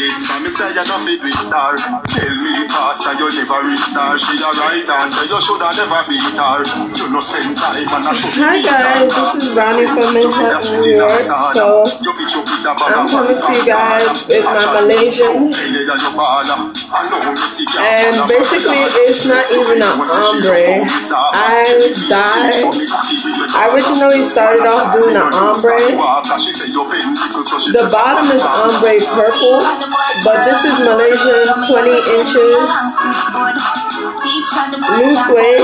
this, me say you not fit with star. Tell me pastor you never reach star. She a right answer, you shoulda never beat her. You no spend time and a Hi guys, this is Ronnie from Manhattan, New York. So I'm coming to you guys with my Malaysian, and basically it's not even an ombre. I originally started off doing an ombre. The bottom is ombre purple, but this is Malaysian 20 inches loose wave,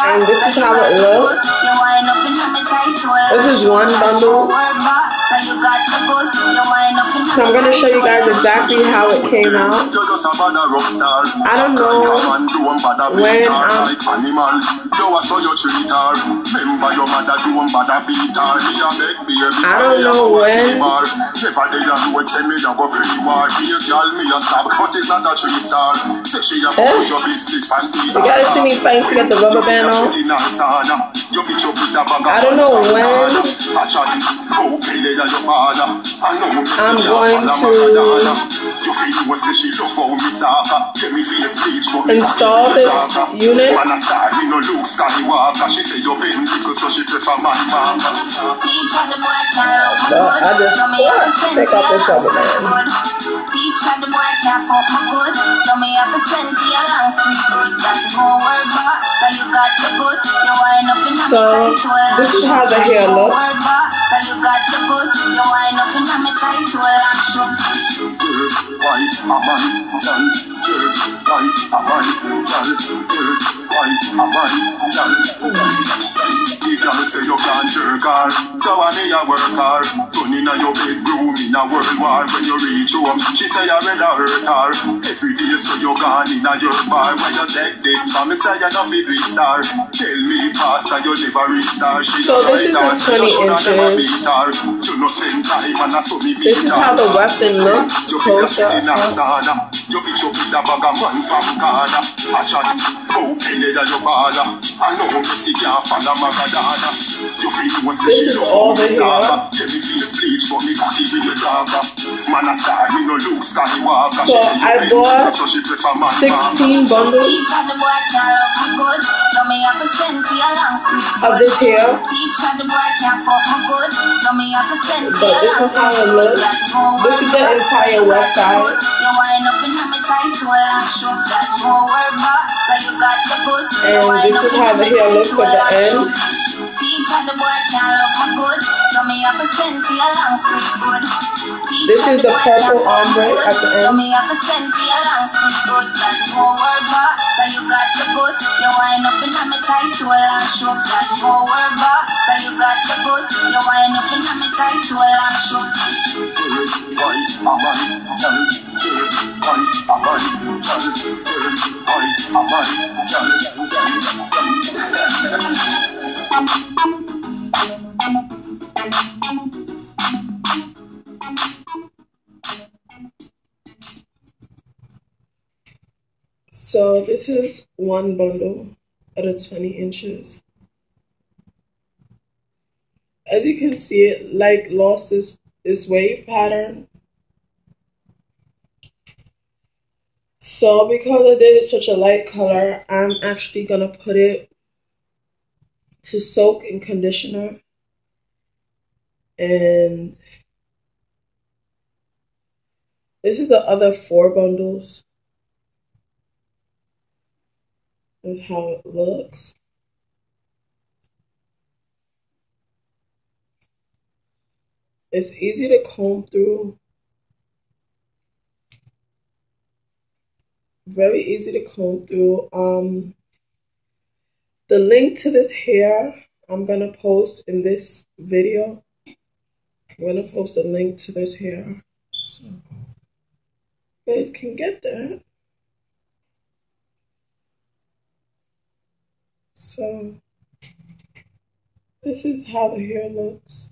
and this is how it looks. This is one bundle. So I'm going to show you guys exactly how it came out. I don't know when you gotta see me fighting to get the rubber band off. I don't know when I'm going to install this unit. But I just take off this rubber band. So this is how the hair looks. Say you can't jerk her, so I may a work her. Turn in your bedroom in a world war. When you reach home, she say I rather hurt her. Every day so you gone in a your bar. When you take this, me say you not fit with star. Tell me pastor you never reach star. So this is the 20 inches. This is how the weapon looks closer up. This is all the hair. So I bought 16 bundles of this hair. But this is how it looks. This is the entire website. And this is how the hair looks at the end. This is the purple ombre at the end. So this is one bundle at a 20 inches. As you can see, it like lost this wave pattern. So because I did it such a light color, I'm actually gonna put it to soak in conditioner. And this is the other 4 bundles. This is how it looks. It's easy to comb through. Very easy to comb through. The link to this hair I'm gonna post in this video. I'm gonna post a link to this hair, so you guys can get that. So this is how the hair looks.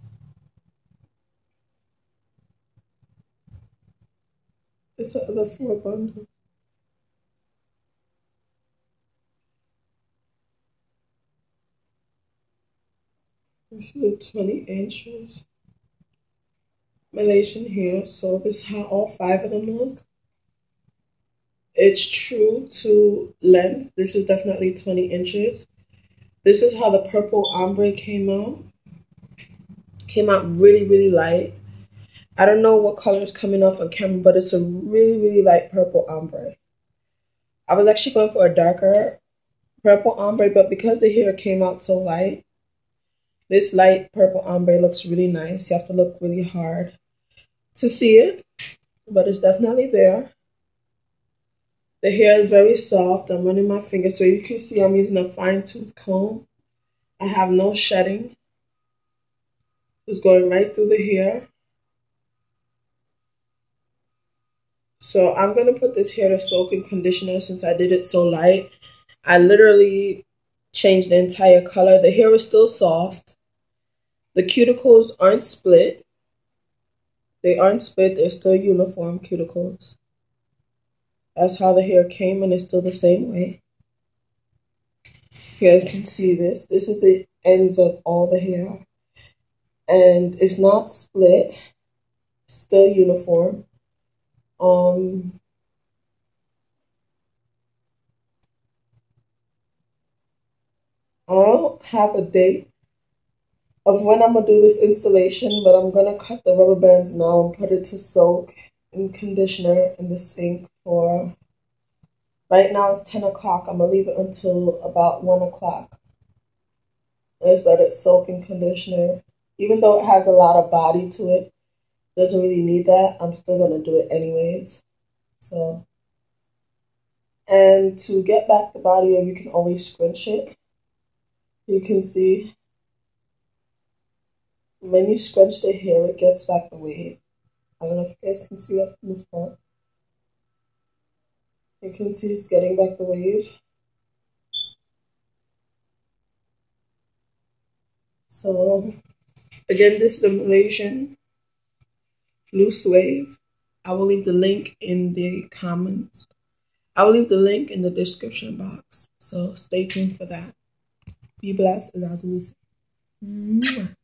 It's the other 4 bundles. This is the 20 inches. Malaysian hair. So this is how all 5 of them look. It's true to length. This is definitely 20 inches. This is how the purple ombre came out. Came out really, really light. I don't know what color is coming off on camera, but it's a really, really light purple ombre. I was actually going for a darker purple ombre, but because the hair came out so light, this light purple ombre looks really nice. You have to look really hard to see it, but it's definitely there. The hair is very soft. I'm running my fingers so you can see I'm using a fine-tooth comb. I have no shedding. Just going right through the hair. So I'm going to put this hair to soak in conditioner since I did it so light. I literally changed the entire color. The hair is still soft. The cuticles aren't split. They aren't split. They're still uniform cuticles. That's how the hair came, and it's still the same way. You guys can see this. This is the ends of all the hair. And it's not split. Still uniform. I don't have a date of when I'm going to do this installation, but I'm going to cut the rubber bands now and put it to soak in conditioner in the sink for, right now it's 10 o'clock. I'm going to leave it until about 1 o'clock. Just let it soak in conditioner. Even though it has a lot of body to it, doesn't really need that. I'm still going to do it anyways. So, and to get back the body wave, you can always scrunch it. You can see when you scrunch the hair, it gets back the wave. I don't know if you guys can see that from the front. You can see it's getting back the wave. So, again, this is the Malaysian loose wave. I will leave the link in the comments. I will leave the link in the description box. So stay tuned for that. Be blessed, and I'll do this.